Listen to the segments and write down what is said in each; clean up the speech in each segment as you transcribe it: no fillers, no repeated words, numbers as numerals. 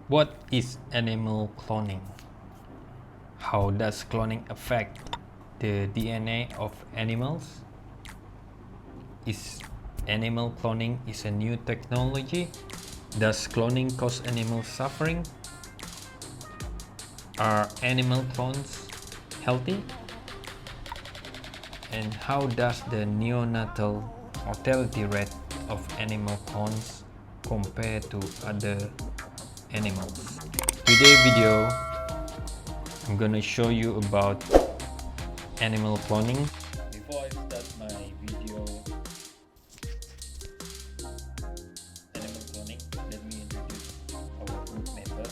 What is animal cloning? How does cloning affect the DNA of animals? Is animal cloning a new technology? Does cloning cause animal suffering? Are animal clones healthy? And how does the neonatal mortality rate of animal clones compare to other animals? Today's video, I'm gonna show you about animal cloning. Before I start my video, animal cloning, let me introduce our group member.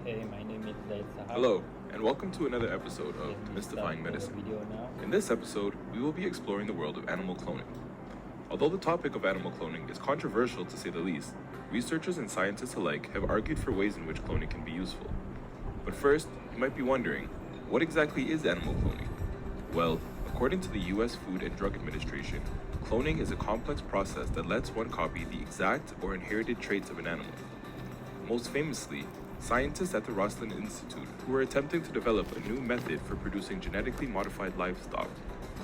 Hey, my name is Zaid Sahab. Hello, and welcome to another episode of Demystifying Medicine. In this episode, we will be exploring the world of animal cloning. Although the topic of animal cloning is controversial to say the least, researchers and scientists alike have argued for ways in which cloning can be useful. But first, you might be wondering, what exactly is animal cloning? Well, according to the US Food and Drug Administration, cloning is a complex process that lets one copy the exact or inherited traits of an animal. Most famously, scientists at the Roslin Institute, who were attempting to develop a new method for producing genetically modified livestock,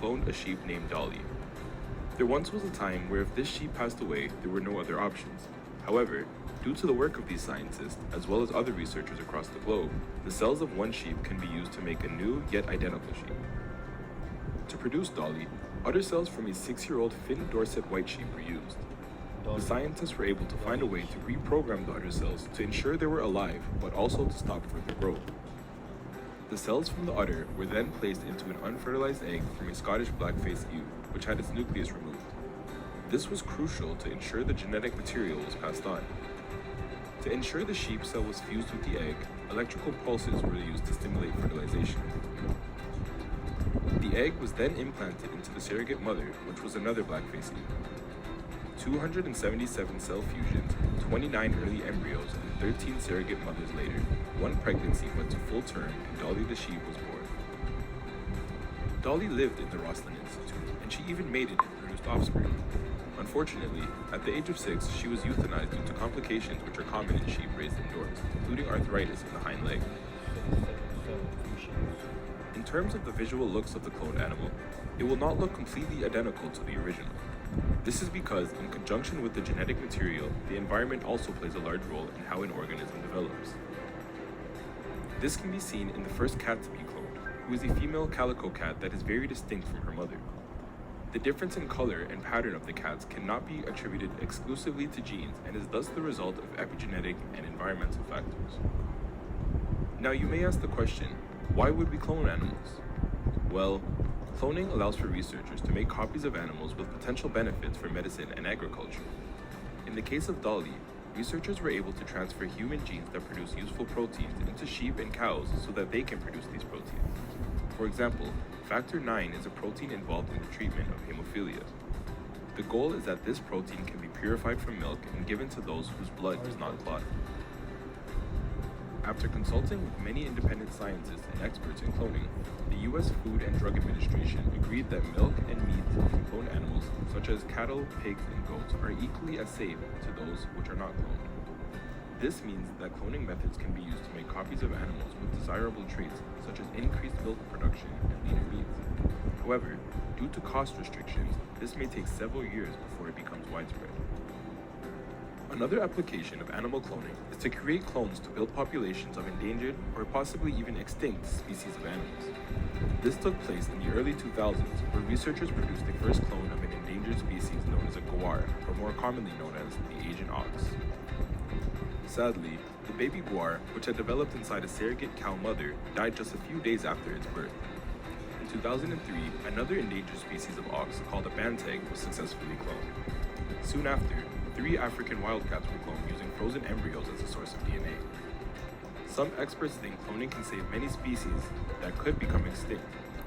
cloned a sheep named Dolly. There once was a time where if this sheep passed away, there were no other options. However, due to the work of these scientists, as well as other researchers across the globe, the cells of one sheep can be used to make a new yet identical sheep. To produce Dolly, udder cells from a 6-year-old Finn Dorset white sheep were used. The scientists were able to find a way to reprogram the udder cells to ensure they were alive, but also to stop further growth. The cells from the udder were then placed into an unfertilized egg from a Scottish black-faced ewe, which had its nucleus removed. This was crucial to ensure the genetic material was passed on. To ensure the sheep cell was fused with the egg, electrical pulses were used to stimulate fertilization. The egg was then implanted into the surrogate mother, which was another black-faced ewe. 277 cell fusions, 29 early embryos, and 13 surrogate mothers later, one pregnancy went to full term and Dolly the sheep was born. Dolly lived in the Roslin Institute, and she even mated and produced offspring. Unfortunately, at the age of 6, she was euthanized due to complications which are common in sheep raised indoors, including arthritis in the hind leg. In terms of the visual looks of the cloned animal, it will not look completely identical to the original. This is because, in conjunction with the genetic material, the environment also plays a large role in how an organism develops. This can be seen in the first cat to be cloned, who is a female calico cat that is very distinct from her mother. The difference in color and pattern of the cats cannot be attributed exclusively to genes and is thus the result of epigenetic and environmental factors. Now you may ask the question, why would we clone animals? Well, cloning allows for researchers to make copies of animals with potential benefits for medicine and agriculture. In the case of Dolly, researchers were able to transfer human genes that produce useful proteins into sheep and cows so that they can produce these proteins. For example, factor IX is a protein involved in the treatment of hemophilia. The goal is that this protein can be purified from milk and given to those whose blood does not clot. After consulting with many independent scientists and experts in cloning, the US Food and Drug Administration agreed that milk and meat from cloned animals, such as cattle, pigs, and goats, are equally as safe to those which are not cloned. This means that cloning methods can be used to make copies of animals with desirable traits, such as increased milk production and leaner meats. However, due to cost restrictions, this may take several years before it becomes widespread. Another application of animal cloning is to create clones to build populations of endangered or possibly even extinct species of animals. This took place in the early 2000s, where researchers produced the first clone of an endangered species known as a gaur, or more commonly known as the Asian ox. Sadly, the baby gaur, which had developed inside a surrogate cow mother, died just a few days after its birth. In 2003, another endangered species of ox called a banteg was successfully cloned. Soon after, 3 African wildcats were cloned using frozen embryos as a source of DNA. Some experts think cloning can save many species that could become extinct,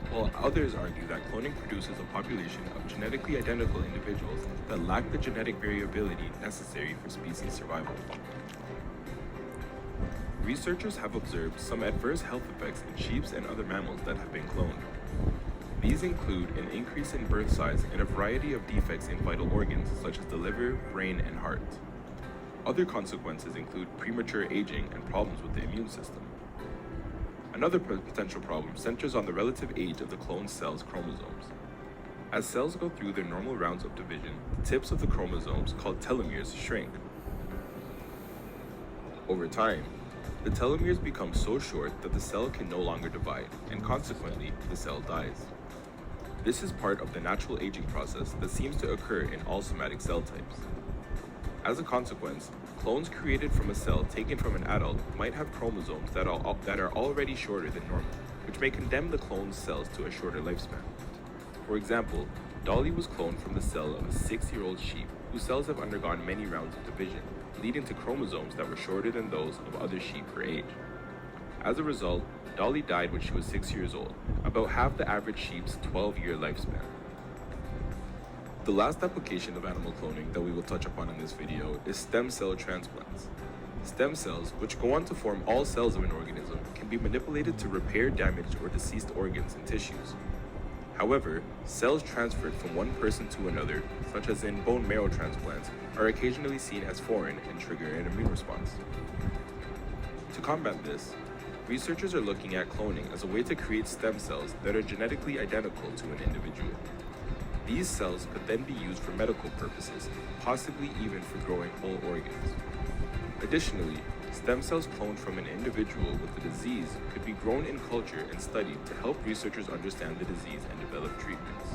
while others argue that cloning produces a population of genetically identical individuals that lack the genetic variability necessary for species survival. researchers have observed some adverse health effects in sheep and other mammals that have been cloned. These include an increase in birth size and a variety of defects in vital organs such as the liver, brain, and heart. Other consequences include premature aging and problems with the immune system. Another potential problem centers on the relative age of the cloned cells' chromosomes. As cells go through their normal rounds of division, the tips of the chromosomes, called telomeres, shrink. Over time, the telomeres become so short that the cell can no longer divide, and consequently, the cell dies. This is part of the natural aging process that seems to occur in all somatic cell types. As a consequence, clones created from a cell taken from an adult might have chromosomes that are already shorter than normal, which may condemn the cloned cells to a shorter lifespan. For example, Dolly was cloned from the cell of a 6-year-old sheep whose cells have undergone many rounds of division, leading to chromosomes that were shorter than those of other sheep her age. As a result, Dolly died when she was 6 years old, about half the average sheep's 12-year lifespan. The last application of animal cloning that we will touch upon in this video is stem cell transplants. Stem cells, which go on to form all cells of an organism, can be manipulated to repair damaged or deceased organs and tissues. However, cells transferred from one person to another, such as in bone marrow transplants, are occasionally seen as foreign and trigger an immune response. To combat this, researchers are looking at cloning as a way to create stem cells that are genetically identical to an individual. These cells could then be used for medical purposes, possibly even for growing whole organs. Additionally, stem cells cloned from an individual with a disease could be grown in culture and studied to help researchers understand the disease and develop treatments.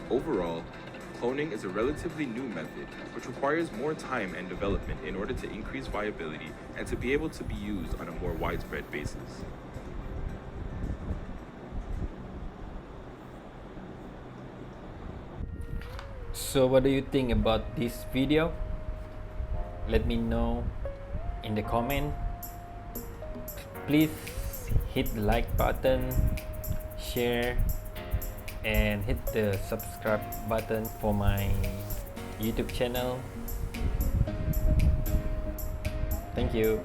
Overall, cloning is a relatively new method which requires more time and development in order to increase viability and to be able to be used on a more widespread basis. So what do you think about this video? Let me know in the comment. Please hit the like button, share, and hit the subscribe button for my YouTube channel. Thank you.